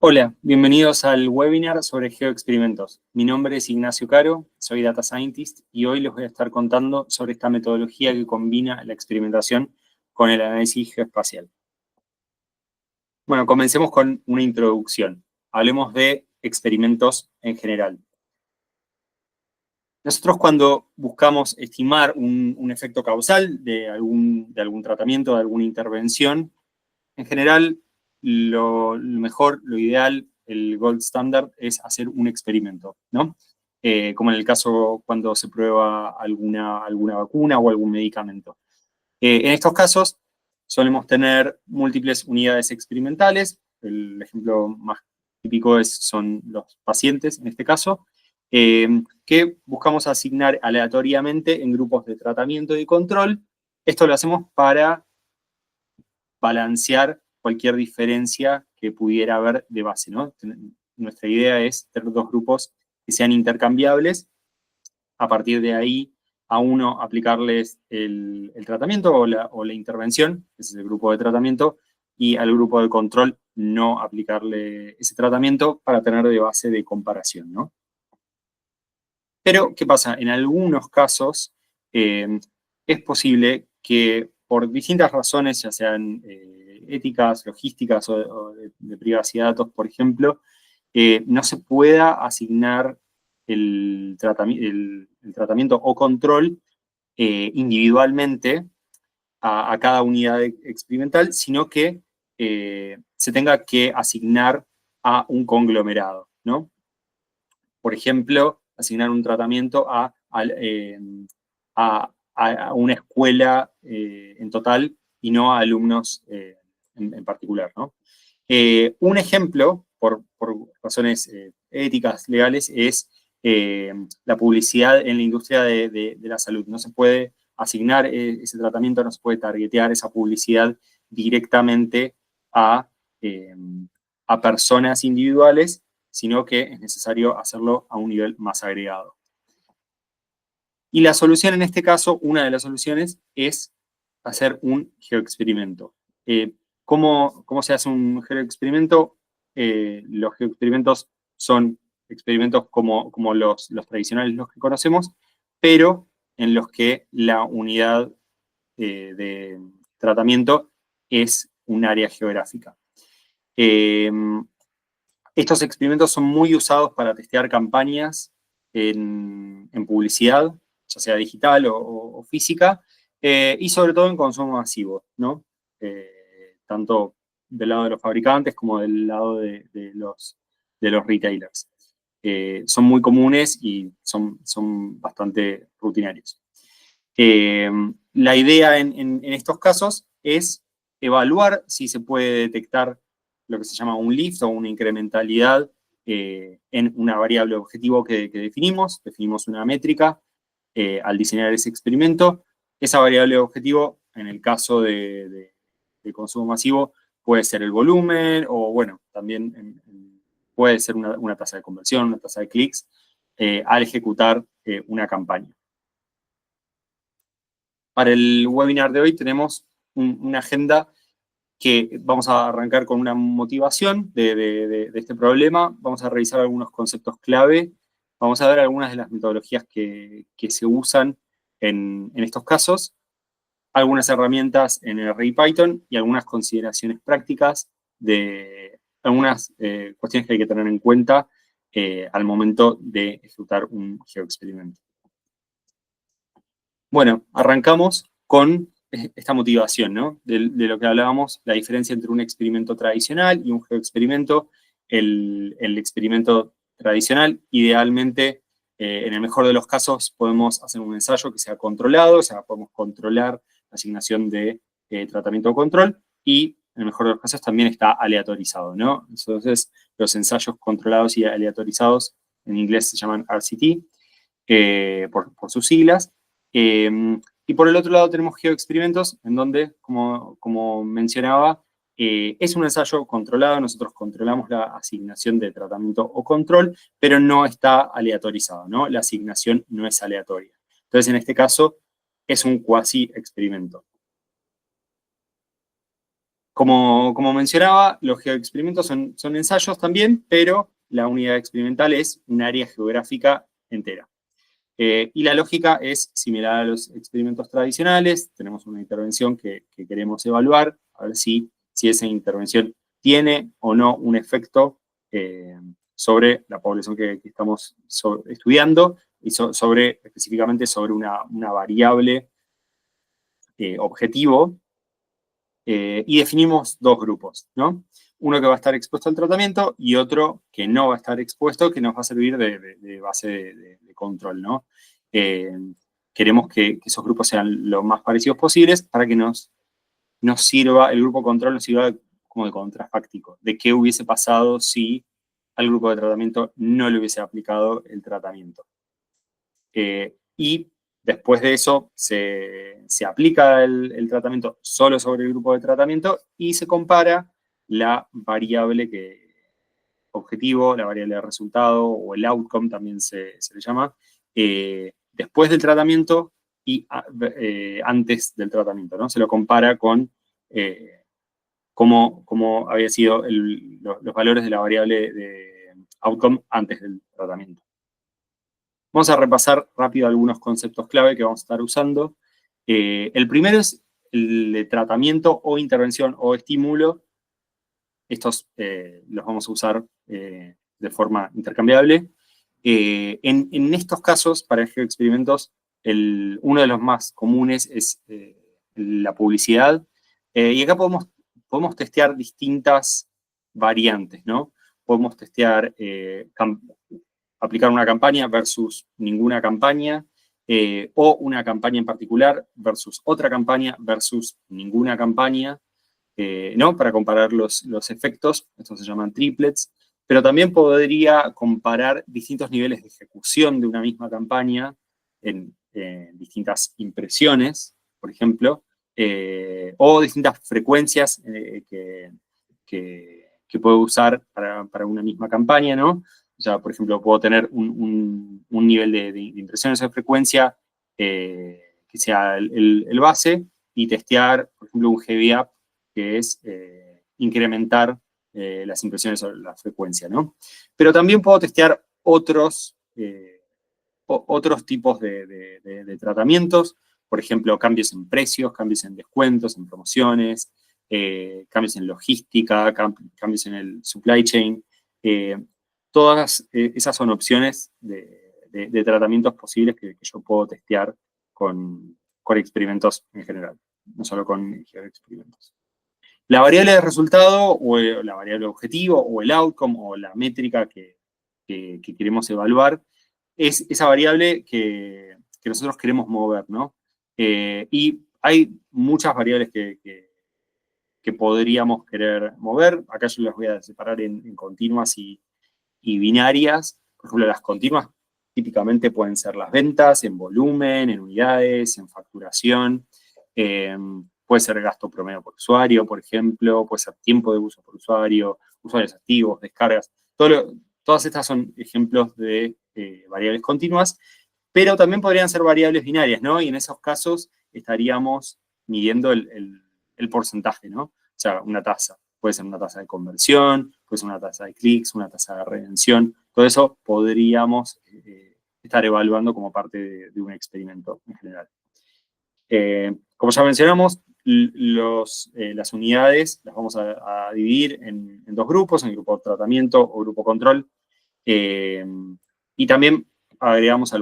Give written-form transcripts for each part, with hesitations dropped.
Hola, bienvenidos al webinar sobre geoexperimentos. Mi nombre es Ignacio Caro, soy Data Scientist y hoy les voy a estar contando sobre esta metodología que combina la experimentación con el análisis geoespacial. Bueno, comencemos con una introducción. Hablemos de experimentos en general. Nosotros cuando buscamos estimar un efecto causal de algún tratamiento, de alguna intervención, en general lo mejor, lo ideal, el gold standard es hacer un experimento, ¿no? Como en el caso cuando se prueba alguna vacuna o algún medicamento. En estos casos solemos tener múltiples unidades experimentales. El ejemplo más típico son los pacientes, en este caso, que buscamos asignar aleatoriamente en grupos de tratamiento y control. Esto lo hacemos para balancear cualquier diferencia que pudiera haber de base, ¿no? Nuestra idea es tener dos grupos que sean intercambiables. A partir de ahí, a uno aplicarles el tratamiento o la intervención, ese es el grupo de tratamiento, y al grupo de control no aplicarle ese tratamiento para tener de base de comparación, ¿no? Pero, ¿qué pasa? En algunos casos es posible que por distintas razones, ya sean éticas, logísticas o de privacidad de datos, por ejemplo, no se pueda asignar el tratamiento o control individualmente a cada unidad experimental, sino que se tenga que asignar a un conglomerado, ¿no? Por ejemplo, asignar un tratamiento a una escuela en total y no a alumnos en particular, ¿no? Un ejemplo, por razones éticas, legales, es la publicidad en la industria de la salud. No se puede asignar ese tratamiento, no se puede targetear esa publicidad directamente eh, a personas individuales, sino que es necesario hacerlo a un nivel más agregado. Y la solución en este caso, una de las soluciones, es hacer un geoexperimento. ¿Cómo se hace un geoexperimento? Los geoexperimentos son experimentos como los tradicionales, los que conocemos, pero en los que la unidad de tratamiento es un área geográfica. Estos experimentos son muy usados para testear campañas en publicidad, ya sea digital o física, y sobre todo en consumo masivo, ¿no? Tanto del lado de los fabricantes como del lado de los retailers. Son muy comunes y son bastante rutinarios. La idea en estos casos es evaluar si se puede detectar lo que se llama un lift o una incrementalidad en una variable objetivo que definimos una métrica al diseñar ese experimento. Esa variable objetivo, en el caso de consumo masivo, puede ser el volumen o, bueno, también puede ser una tasa de conversión, una tasa de clics al ejecutar una campaña. Para el webinar de hoy tenemos una agenda que vamos a arrancar con una motivación de este problema. Vamos a revisar algunos conceptos clave. Vamos a ver algunas de las metodologías que se usan en estos casos, algunas herramientas en R y Python y algunas consideraciones prácticas de algunas cuestiones que hay que tener en cuenta al momento de ejecutar un geoexperimento. Bueno, arrancamos con esta motivación, ¿no? De lo que hablábamos, la diferencia entre un experimento tradicional y un geoexperimento. El experimento tradicional, idealmente, en el mejor de los casos, podemos hacer un ensayo que sea controlado, o sea, podemos controlar la asignación de tratamiento o control, y en el mejor de los casos también está aleatorizado, ¿no? Entonces, los ensayos controlados y aleatorizados, en inglés se llaman RCT, por sus siglas. Y por el otro lado tenemos geoexperimentos, en donde, como mencionaba, es un ensayo controlado, nosotros controlamos la asignación de tratamiento o control, pero no está aleatorizado, ¿no? La asignación no es aleatoria. Entonces, en este caso, es un cuasi experimento. Como mencionaba, los geoexperimentos son ensayos también, pero la unidad experimental es un área geográfica entera. Y la lógica es similar a los experimentos tradicionales. Tenemos una intervención que queremos evaluar, a ver si esa intervención tiene o no un efecto sobre la población que estamos estudiando, y específicamente sobre una variable objetivo. Y definimos dos grupos, ¿no? Uno que va a estar expuesto al tratamiento y otro que no va a estar expuesto, que nos va a servir de base de control, ¿no? Queremos que esos grupos sean lo más parecidos posibles para que nos sirva, el grupo control nos sirva como de contrafáctico, de qué hubiese pasado si al grupo de tratamiento no le hubiese aplicado el tratamiento. Y después de eso se aplica el tratamiento solo sobre el grupo de tratamiento y se compara la variable objetivo, la variable de resultado o el outcome también se le llama, después del tratamiento y antes del tratamiento, ¿no? Se lo compara con cómo había sido los valores de la variable de outcome antes del tratamiento. Vamos a repasar rápido algunos conceptos clave que vamos a estar usando. El primero es el de tratamiento o intervención o estímulo. Estos los vamos a usar de forma intercambiable. En estos casos, para geoexperimentos, uno de los más comunes es la publicidad. Y acá podemos testear distintas variantes, ¿no? Podemos testear aplicar una campaña versus ninguna campaña, o una campaña en particular versus otra campaña versus ninguna campaña, ¿no? Para comparar los efectos. Estos se llaman triplets. Pero también podría comparar distintos niveles de ejecución de una misma campaña en distintas impresiones, por ejemplo, o distintas frecuencias que puedo usar para una misma campaña, ¿no? O sea, por ejemplo, puedo tener un nivel de impresiones de frecuencia que sea el base, y testear, por ejemplo, un heavy up, que es incrementar las impresiones o la frecuencia, ¿no? Pero también puedo testear otros tipos de tratamientos, por ejemplo, cambios en precios, cambios en descuentos, en promociones, cambios en logística, cambios en el supply chain. Todas esas son opciones de tratamientos posibles que yo puedo testear con experimentos en general, no solo con experimentos. La variable de resultado, o la variable objetivo, o el outcome, o la métrica que queremos evaluar, es esa variable que nosotros queremos mover, ¿no? Y hay muchas variables que podríamos querer mover. Acá yo las voy a separar en continuas y binarias. Por ejemplo, las continuas típicamente pueden ser las ventas en volumen, en unidades, en facturación. Puede ser gasto promedio por usuario, por ejemplo, puede ser tiempo de uso por usuario, usuarios activos, descargas. Todas estas son ejemplos de variables continuas, pero también podrían ser variables binarias, ¿no? Y en esos casos estaríamos midiendo el porcentaje, ¿no? O sea, una tasa. Puede ser una tasa de conversión, puede ser una tasa de clics, una tasa de redención. Todo eso podríamos estar evaluando como parte de un experimento en general. Como ya mencionamos, las unidades las vamos a dividir en dos grupos, en el grupo tratamiento o grupo control. Y también agregamos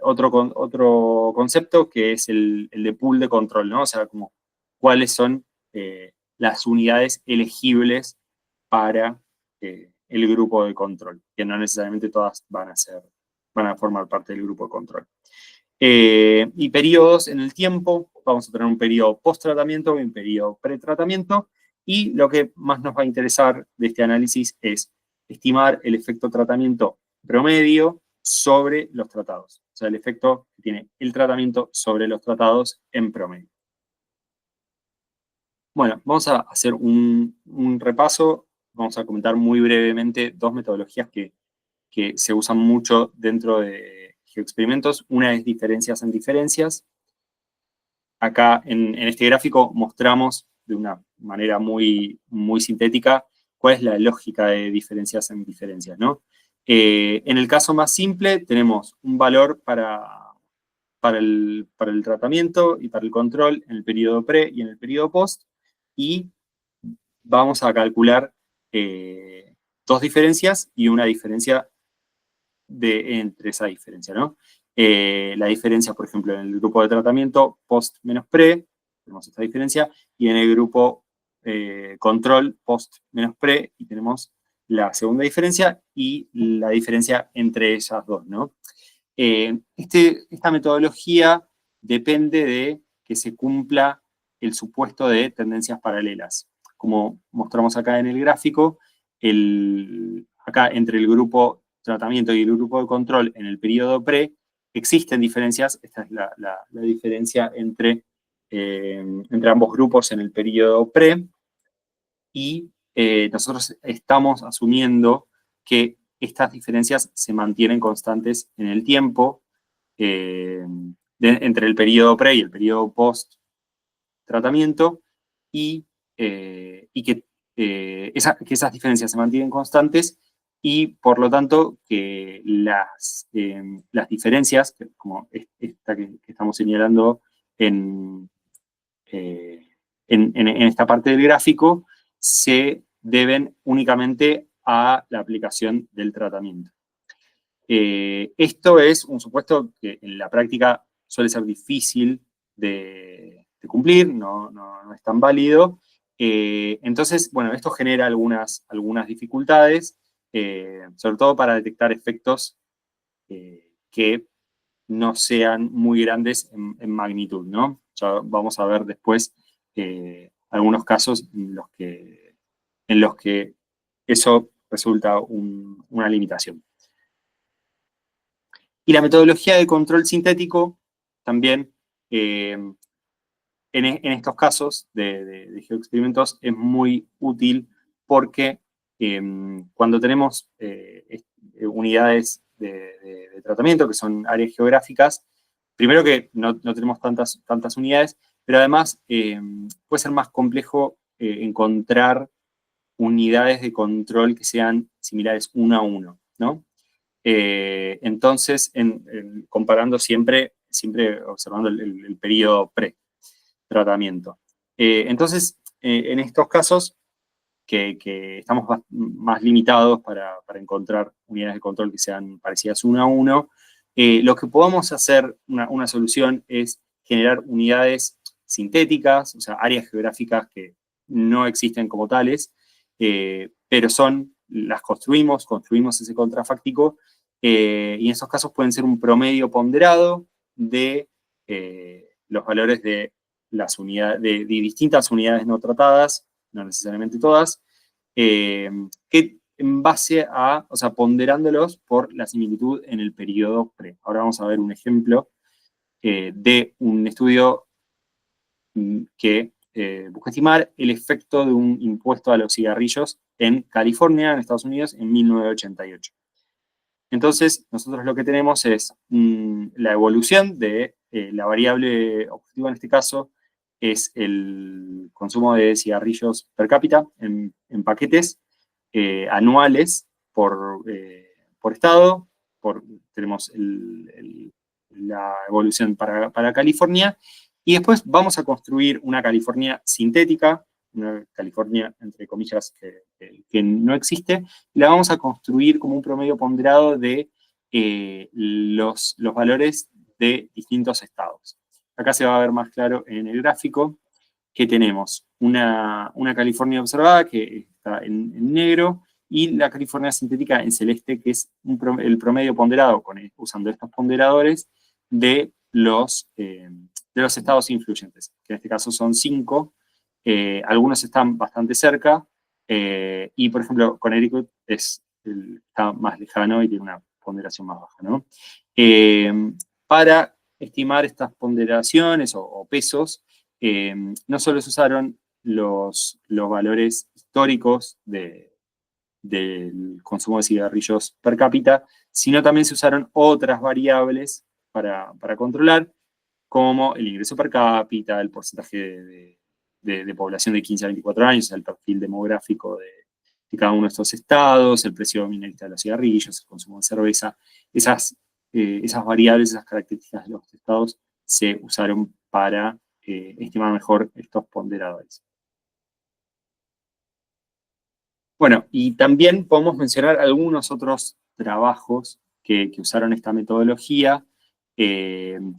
otro concepto, que es el de pool de control, ¿no? O sea, como cuáles son las unidades elegibles para el grupo de control, que no necesariamente todas van a formar parte del grupo de control. Y periodos en el tiempo, vamos a tener un periodo post-tratamiento y un periodo pre-tratamiento, y lo que más nos va a interesar de este análisis es estimar el efecto tratamiento promedio sobre los tratados, o sea, el efecto que tiene el tratamiento sobre los tratados en promedio. Bueno, vamos a hacer un repaso. Vamos a comentar muy brevemente dos metodologías que se usan mucho dentro de geoexperimentos. Una es diferencias en diferencias. Acá en este gráfico mostramos de una manera muy, muy sintética cuál es la lógica de diferencias en diferencias, ¿no? En el caso más simple tenemos un valor para el tratamiento y para el control en el periodo pre y en el periodo post, y vamos a calcular dos diferencias y una diferencia entre esa diferencia, ¿no? La diferencia, por ejemplo, en el grupo de tratamiento post menos pre, tenemos esta diferencia, y en el grupo control post menos pre, y tenemos la segunda diferencia y la diferencia entre esas dos, ¿no? Esta metodología depende de que se cumpla el supuesto de tendencias paralelas. Como mostramos acá en el gráfico, acá entre el grupo tratamiento y el grupo de control en el periodo pre, existen diferencias. Esta es la diferencia entre ambos grupos en el periodo pre, y nosotros estamos asumiendo que estas diferencias se mantienen constantes en el tiempo entre el periodo pre y el periodo post tratamiento, y que esas diferencias se mantienen constantes, y por lo tanto que las diferencias, como esta que estamos señalando en esta parte del gráfico, se deben únicamente a la aplicación del tratamiento. Esto es un supuesto que en la práctica suele ser difícil de cumplir, no es tan válido. Entonces, bueno, esto genera algunas dificultades, sobre todo para detectar efectos que no sean muy grandes en magnitud, ¿no? Ya vamos a ver después algunos casos en los que eso resulta una limitación. Y la metodología de control sintético también, en estos casos de geoexperimentos, es muy útil porque cuando tenemos unidades de tratamiento, que son áreas geográficas, primero que no tenemos tantas unidades, pero además puede ser más complejo encontrar unidades de control que sean similares uno a uno, ¿no? Entonces, comparando siempre observando el periodo pre-tratamiento. Entonces, en estos casos, que estamos más limitados para encontrar unidades de control que sean parecidas uno a uno, lo que podemos hacer, una solución, es generar unidades sintéticas, o sea, áreas geográficas que no existen como tales, pero las construimos ese contrafáctico, y en esos casos pueden ser un promedio ponderado de los valores de las unidades, de distintas unidades no tratadas, no necesariamente todas, que en base a, o sea, ponderándolos por la similitud en el periodo pre. Ahora vamos a ver un ejemplo de un estudio que busca estimar el efecto de un impuesto a los cigarrillos en California, en Estados Unidos, en 1988. Entonces, nosotros lo que tenemos es la evolución de la variable objetiva, en este caso, es el consumo de cigarrillos per cápita en paquetes anuales por estado. Tenemos la evolución para California, y después vamos a construir una California sintética, una California, entre comillas, que no existe, y la vamos a construir como un promedio ponderado de los valores de distintos estados. Acá se va a ver más claro en el gráfico que tenemos una California observada, que está en negro, y la California sintética en celeste, que es el promedio ponderado, usando estos ponderadores, de los estados influyentes, que en este caso son 5. Algunos están bastante cerca, y por ejemplo, Connecticut está más lejano y tiene una ponderación más baja, ¿no? Para estimar estas ponderaciones o pesos, no solo se usaron los valores históricos del consumo de cigarrillos per cápita, sino también se usaron otras variables para controlar, como el ingreso per cápita, el porcentaje de población de 15 a 24 años, el perfil demográfico de cada uno de estos estados, el precio minorista de los cigarrillos, el consumo de cerveza. Esas variables, esas características de los estados se usaron para estimar mejor estos ponderadores. Bueno, y también podemos mencionar algunos otros trabajos que usaron esta metodología. El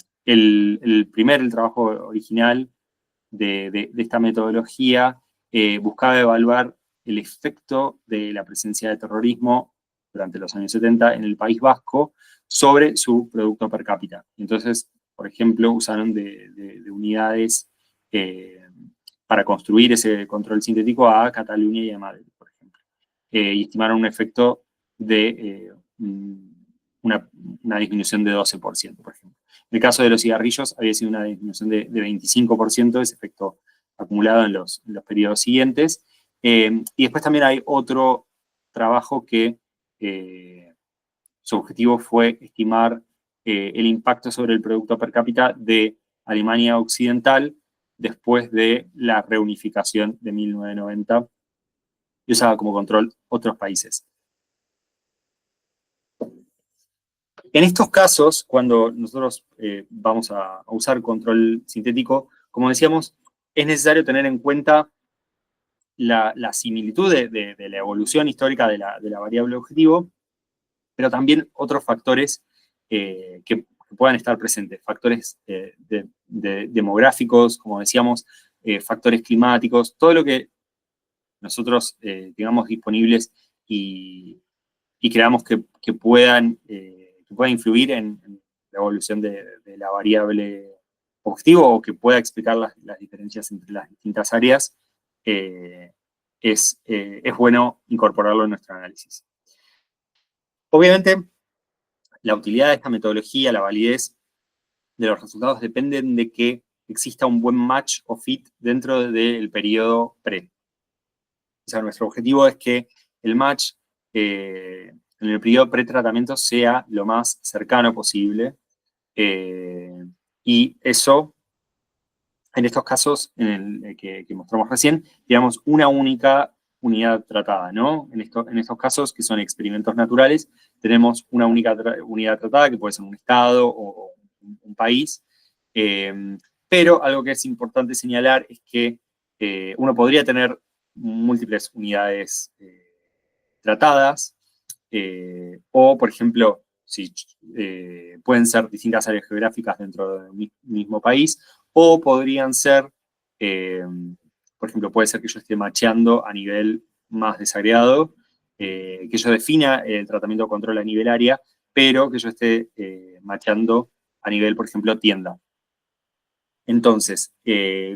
trabajo original de esta metodología buscaba evaluar el efecto de la presencia de terrorismo durante los años 70 en el País Vasco sobre su producto per cápita. Entonces, por ejemplo, usaron de unidades para construir ese control sintético a Cataluña y a Madrid, por ejemplo. Y estimaron un efecto de una disminución de 12%, por ejemplo. En el caso de los cigarrillos había sido una disminución de 25%, ese efecto acumulado en los periodos siguientes. Y después también hay otro trabajo que su objetivo fue estimar el impacto sobre el producto per cápita de Alemania Occidental después de la reunificación de 1990 y usaba como control otros países. En estos casos, cuando nosotros vamos a usar control sintético, como decíamos, es necesario tener en cuenta la similitud de la evolución histórica de la variable objetivo, pero también otros factores que puedan estar presentes, factores demográficos, como decíamos, factores climáticos, todo lo que nosotros tengamos disponibles y creamos que puedan influir en la evolución de la variable objetivo o que pueda explicar las diferencias entre las distintas áreas, es bueno incorporarlo en nuestro análisis. Obviamente, la utilidad de esta metodología, la validez de los resultados dependen de que exista un buen match o fit dentro del periodo pre. O sea, nuestro objetivo es que el match en el periodo pretratamiento sea lo más cercano posible. Y eso, en estos casos que mostramos recién, digamos, una única unidad tratada, ¿no? En estos casos, que son experimentos naturales, tenemos una única unidad tratada, que puede ser un estado o un país. Pero algo que es importante señalar es que uno podría tener múltiples unidades tratadas, o, por ejemplo, si, pueden ser distintas áreas geográficas dentro del mismo país, o podrían ser, por ejemplo, puede ser que yo esté macheando a nivel más desagregado, que yo defina el tratamiento de control a nivel área, pero que yo esté macheando a nivel, por ejemplo, tienda. Entonces,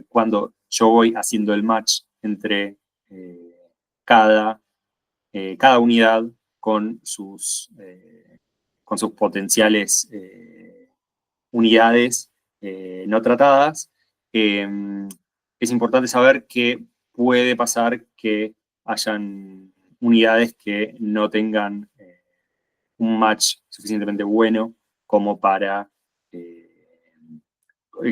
cuando yo voy haciendo el match entre cada unidad con sus potenciales unidades no tratadas, es importante saber que puede pasar que hayan unidades que no tengan un match suficientemente bueno como para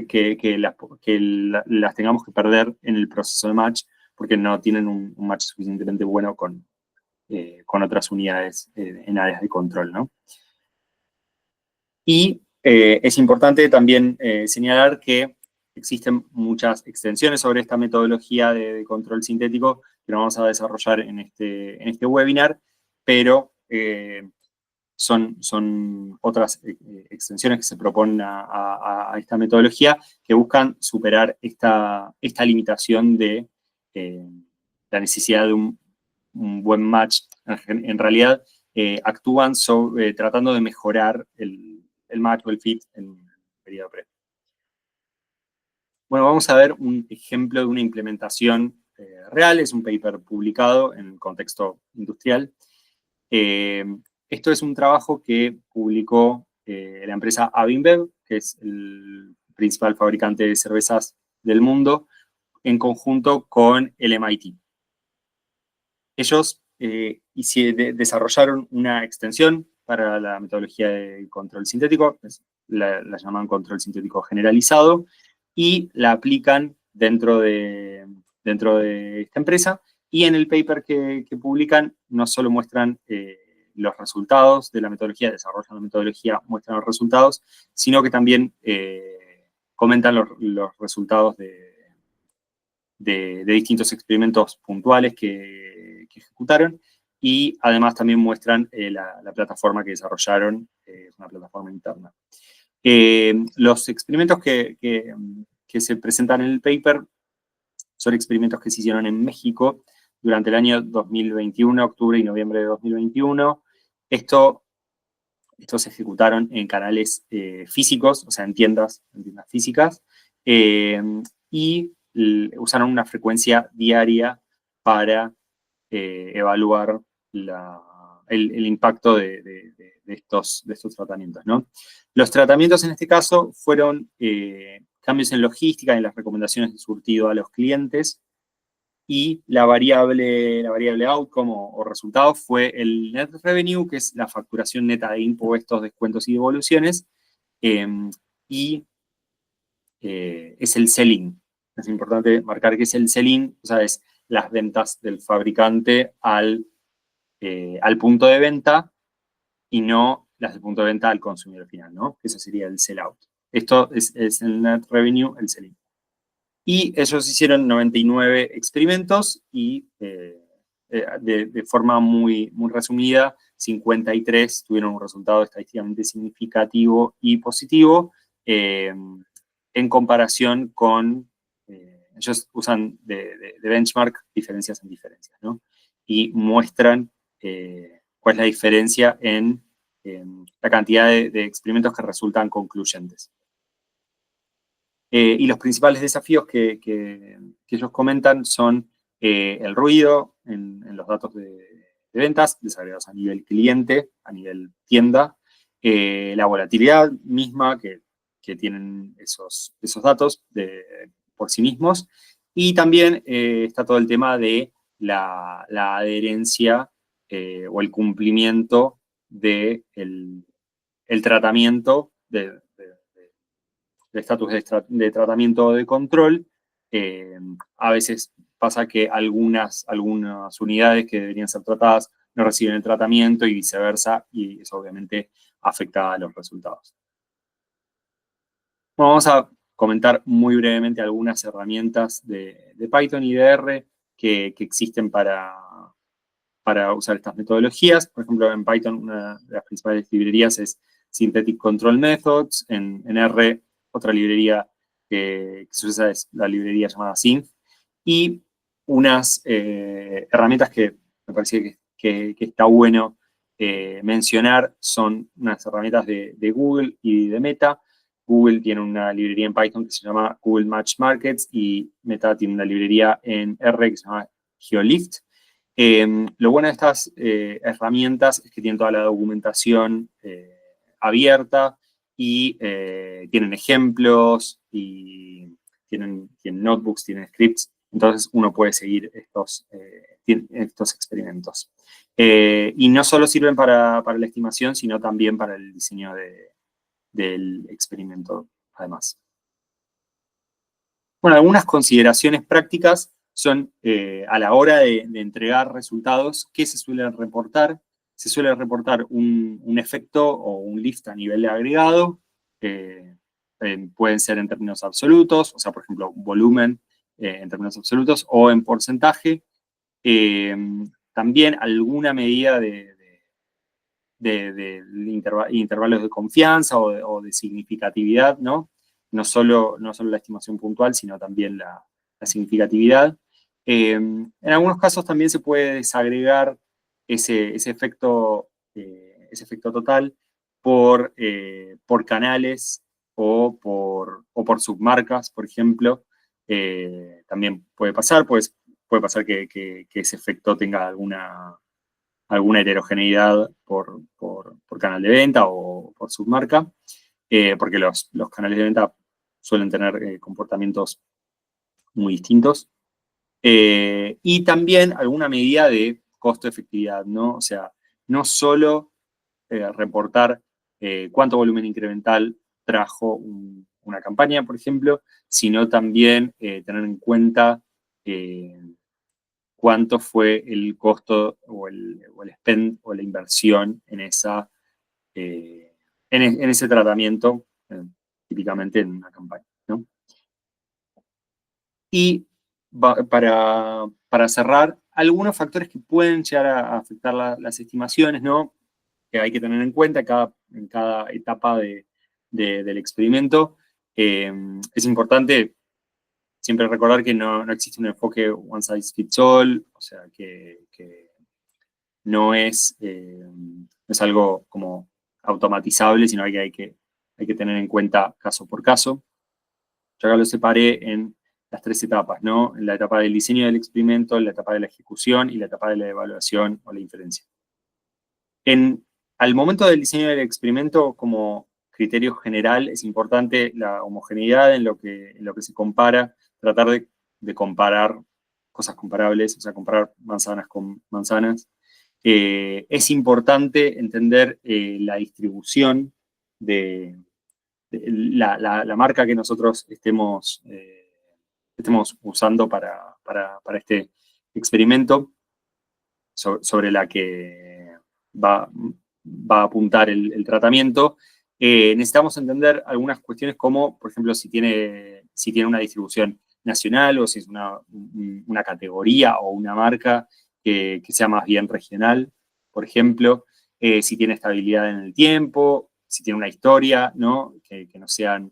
que las tengamos que perder en el proceso de match porque no tienen un match suficientemente bueno con otras unidades en áreas de control, ¿no? Y es importante también señalar que existen muchas extensiones sobre esta metodología de control sintético que no vamos a desarrollar en este webinar, pero son otras extensiones que se proponen a esta metodología que buscan superar esta limitación de la necesidad de un buen match. En realidad, actúan tratando de mejorar el match o el fit en el periodo pre. Bueno, vamos a ver un ejemplo de una implementación real. Es un paper publicado en el contexto industrial. Esto es un trabajo que publicó la empresa Avinbev, que es el principal fabricante de cervezas del mundo, en conjunto con el MIT. Ellos desarrollaron una extensión para la metodología de control sintético, la llaman control sintético generalizado, y la aplican dentro de esta empresa. Y en el paper que publican no solo muestran los resultados de la metodología, desarrollan la metodología, muestran los resultados, sino que también comentan los resultados de distintos experimentos puntuales que ejecutaron, y además también muestran la plataforma que desarrollaron, es una plataforma interna. Los experimentos que se presentan en el paper son experimentos que se hicieron en México durante el año 2021, octubre y noviembre de 2021. Estos se ejecutaron en canales físicos, o sea, en tiendas físicas, y usaron una frecuencia diaria para evaluar el impacto de estos tratamientos, ¿no? Los tratamientos en este caso fueron cambios en logística, en las recomendaciones de surtido a los clientes, y la variable outcome o resultado fue el net revenue, que es la facturación neta de impuestos, descuentos y devoluciones, y es el sell-in. Es importante marcar que es el sell-in, o sea, es las ventas del fabricante al punto de venta, y no las del punto de venta al consumidor final, ¿no? Eso sería el sell-out. Esto es el net revenue, el sell-in. Y ellos hicieron 99 experimentos y de forma muy resumida, 53 tuvieron un resultado estadísticamente significativo y positivo en comparación con, ellos usan de benchmark diferencias en diferencias, ¿no? Y muestran cuál es la diferencia en la cantidad de experimentos que resultan concluyentes. Y los principales desafíos que ellos comentan son el ruido en los datos de ventas, desagregados a nivel cliente, a nivel tienda, la volatilidad misma que tienen esos datos por sí mismos, y también está todo el tema de la adherencia o el cumplimiento del tratamiento de estatus de tratamiento de control. A veces pasa que algunas unidades que deberían ser tratadas no reciben el tratamiento y viceversa, y eso obviamente afecta a los resultados. Bueno, vamos a comentar muy brevemente algunas herramientas de Python y de R que existen para usar estas metodologías. Por ejemplo, en Python una de las principales librerías es Synthetic Control Methods. En R, otra librería que se usa es la librería llamada Synth. Y unas herramientas que me parece que está bueno mencionar son unas herramientas de Google y de Meta. Google tiene una librería en Python que se llama Google Match Markets, y Meta tiene una librería en R que se llama GeoLift. Lo bueno de estas herramientas es que tienen toda la documentación abierta, y tienen ejemplos, y tienen notebooks, tienen scripts, entonces uno puede seguir estos experimentos. Y no solo sirven para la estimación, sino también para el diseño del experimento, además. Bueno, algunas consideraciones prácticas son a la hora de entregar resultados. ¿Qué se suele reportar? Se suele reportar un efecto o un lift a nivel de agregado. Pueden ser en términos absolutos, o sea, por ejemplo, volumen en términos absolutos, o en porcentaje. También alguna medida de intervalos de confianza o de significatividad, ¿no? No solo la estimación puntual, sino también la significatividad. En algunos casos también se puede desagregar ese efecto total por canales o por submarcas, por ejemplo. También puede pasar, pues, puede pasar que ese efecto tenga alguna heterogeneidad por canal de venta o por submarca, porque los canales de venta suelen tener comportamientos muy distintos. Y también alguna medida de costo-efectividad, ¿no? O sea, no solo reportar cuánto volumen incremental trajo un una campaña, por ejemplo, sino también tener en cuenta cuánto fue el costo o el spend o la inversión en en ese tratamiento, típicamente en una campaña, ¿no? Y para cerrar, algunos factores que pueden llegar a afectar las estimaciones, ¿no? Que hay que tener en cuenta en cada etapa del experimento. Es importante siempre recordar que no existe un enfoque one size fits all, o sea, que no es algo como automatizable, sino que hay que tener en cuenta caso por caso. Yo acá lo separé en las tres etapas, ¿no? En la etapa del diseño del experimento, en la etapa de la ejecución y la etapa de la evaluación o la inferencia. Al momento del diseño del experimento, como criterio general, es importante la homogeneidad en lo que se compara, tratar de comparar cosas comparables, o sea, comparar manzanas con manzanas. Es importante entender la distribución de la marca que nosotros estemos usando para este experimento, sobre la que va a apuntar el tratamiento. Necesitamos entender algunas cuestiones como, por ejemplo, si tiene una distribución nacional o si es una categoría o una marca que sea más bien regional, por ejemplo, si tiene estabilidad en el tiempo, si tiene una historia, ¿no? Que no sean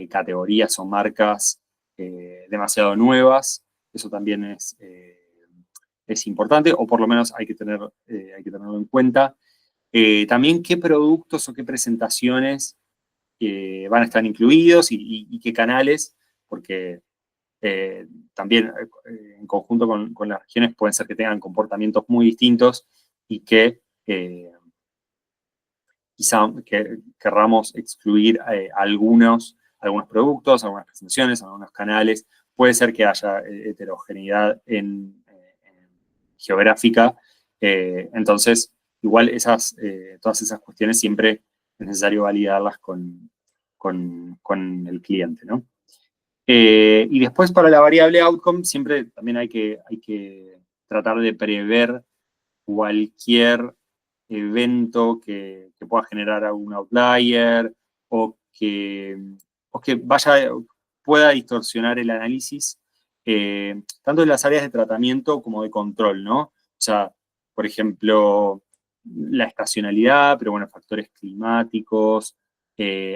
categorías o marcas demasiado nuevas. Eso también es importante, o por lo menos hay que tenerlo en cuenta. También qué productos o qué presentaciones van a estar incluidos y qué canales, porque también en conjunto con las regiones pueden ser que tengan comportamientos muy distintos y que quizá querramos excluir algunos productos, algunas presentaciones, algunos canales. Puede ser que haya heterogeneidad geográfica. Entonces, igual todas esas cuestiones siempre es necesario validarlas con el cliente, ¿no? Y después para la variable outcome siempre también hay que tratar de prever cualquier evento que pueda generar algún outlier o que pueda distorsionar el análisis, tanto en las áreas de tratamiento como de control, ¿no? O sea, por ejemplo, la estacionalidad, pero bueno, factores climáticos,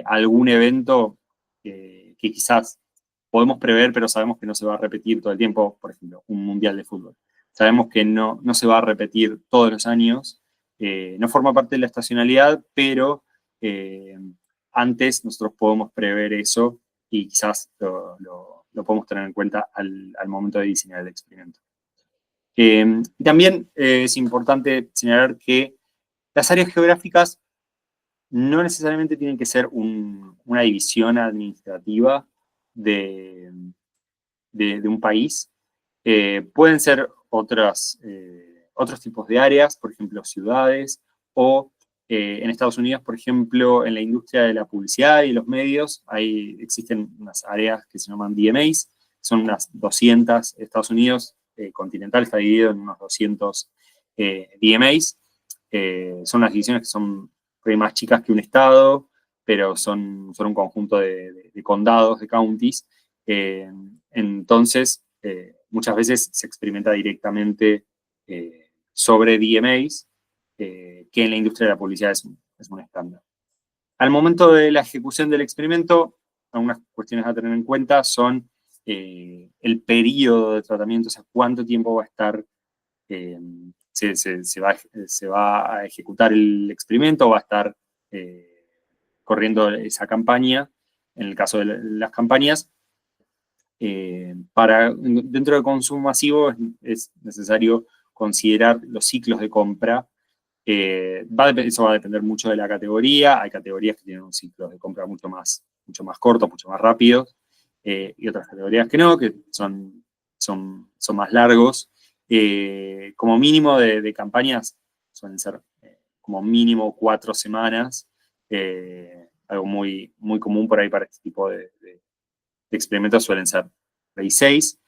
algún evento que quizás podemos prever, pero sabemos que no se va a repetir todo el tiempo, por ejemplo, un mundial de fútbol. Sabemos que no se va a repetir todos los años, no forma parte de la estacionalidad, pero antes nosotros podemos prever eso y quizás lo podemos tener en cuenta al momento de diseñar el experimento. También es importante señalar que las áreas geográficas no necesariamente tienen que ser una división administrativa de un país. Pueden ser otros tipos de áreas, por ejemplo, ciudades, o en Estados Unidos, por ejemplo, en la industria de la publicidad y los medios, existen unas áreas que se llaman DMAs, son unas 200, Estados Unidos continental está dividido en unos 200 DMAs, son unas divisiones que son más chicas que un estado, pero son un conjunto de condados, de counties. Entonces, muchas veces se experimenta directamente sobre DMAs, que en la industria de la publicidad es un estándar. Al momento de la ejecución del experimento, algunas cuestiones a tener en cuenta son el periodo de tratamiento, o sea, cuánto tiempo va a estar, se va a ejecutar el experimento, va a estar corriendo esa campaña, en el caso de las campañas. Dentro del consumo masivo es necesario considerar los ciclos de compra. Eso va a depender mucho de la categoría. Hay categorías que tienen un ciclo de compra mucho más corto, mucho más rápido, y otras categorías que no, que son más largos. Como mínimo de campañas suelen ser como mínimo 4 semanas, algo muy, muy común por ahí para este tipo de experimentos suelen ser 6.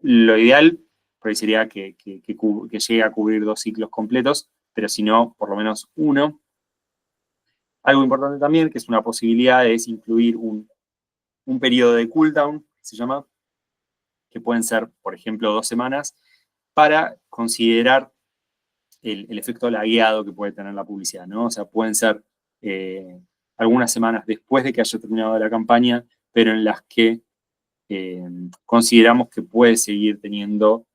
Lo ideal por ahí sería que llegue a cubrir 2 ciclos completos, pero si no, por lo menos 1. Algo importante también, que es una posibilidad, es incluir un periodo de cooldown, que se llama, que pueden ser, por ejemplo, 2 semanas, para considerar el efecto lagueado que puede tener la publicidad, ¿no? O sea, pueden ser algunas semanas después de que haya terminado la campaña, pero en las que consideramos que puede seguir teniendo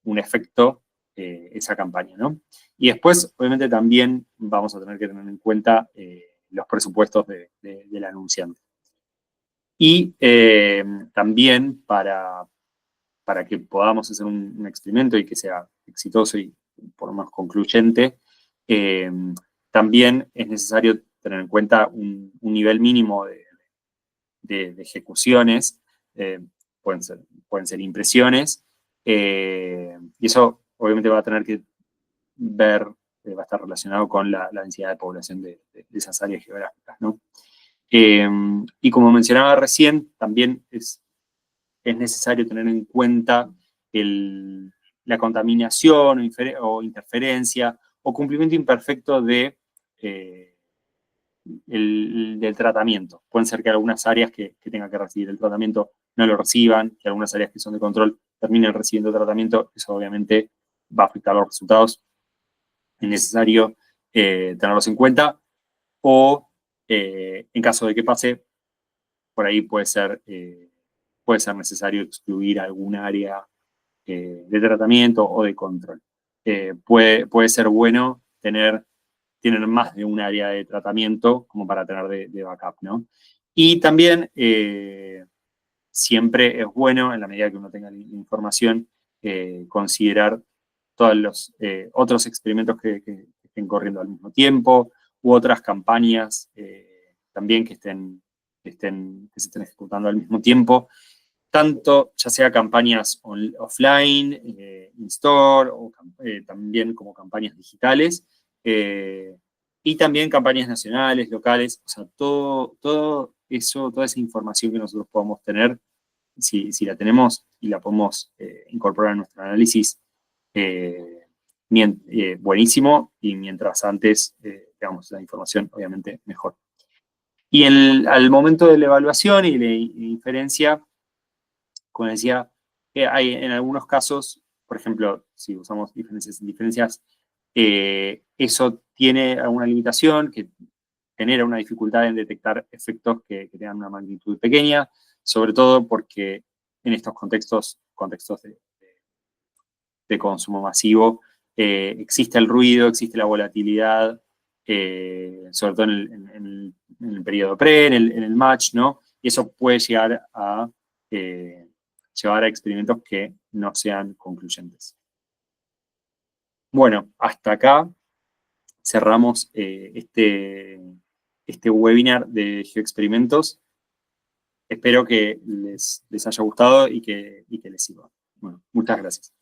un efecto esa campaña, ¿no? Y después, obviamente, también vamos a tener que tener en cuenta los presupuestos del anunciante. Y también para que podamos hacer un experimento y que sea exitoso y por lo menos concluyente, también es necesario tener en cuenta un nivel mínimo de ejecuciones, pueden ser impresiones, y eso obviamente va a tener que ver, va a estar relacionado con la densidad de población de esas áreas geográficas, ¿no? Y como mencionaba recién, también es necesario tener en cuenta la contaminación o interferencia o cumplimiento imperfecto del tratamiento. Pueden ser que algunas áreas que tengan que recibir el tratamiento no lo reciban, que algunas áreas que son de control terminen recibiendo tratamiento. Eso obviamente va a afectar los resultados. Es necesario tenerlos en cuenta. O en caso de que pase, por ahí puede ser necesario excluir algún área de tratamiento o de control. Puede ser bueno tener más de un área de tratamiento como para tener de backup, ¿no? Y también siempre es bueno, en la medida que uno tenga la información, considerar todos los otros experimentos que estén corriendo al mismo tiempo u otras campañas también que se estén ejecutando al mismo tiempo, tanto ya sea campañas offline, in-store, o también como campañas digitales, y también campañas nacionales, locales, o sea, todo eso, toda esa información que nosotros podamos tener, si la tenemos y la podemos incorporar a nuestro análisis, buenísimo, y mientras antes tengamos la información, obviamente, mejor. Y al momento de la evaluación y la inferencia, como decía, hay en algunos casos, por ejemplo, si usamos diferencias, eso tiene alguna limitación que genera una dificultad en detectar efectos que tengan una magnitud pequeña, sobre todo porque en estos contextos de consumo masivo, existe el ruido, existe la volatilidad, sobre todo en el periodo pre, en el match, ¿no? Y eso puede llegar a llevar a experimentos que no sean concluyentes. Bueno, hasta acá cerramos este webinar de geoexperimentos. Espero que les haya gustado y que les sirva. Bueno, muchas gracias.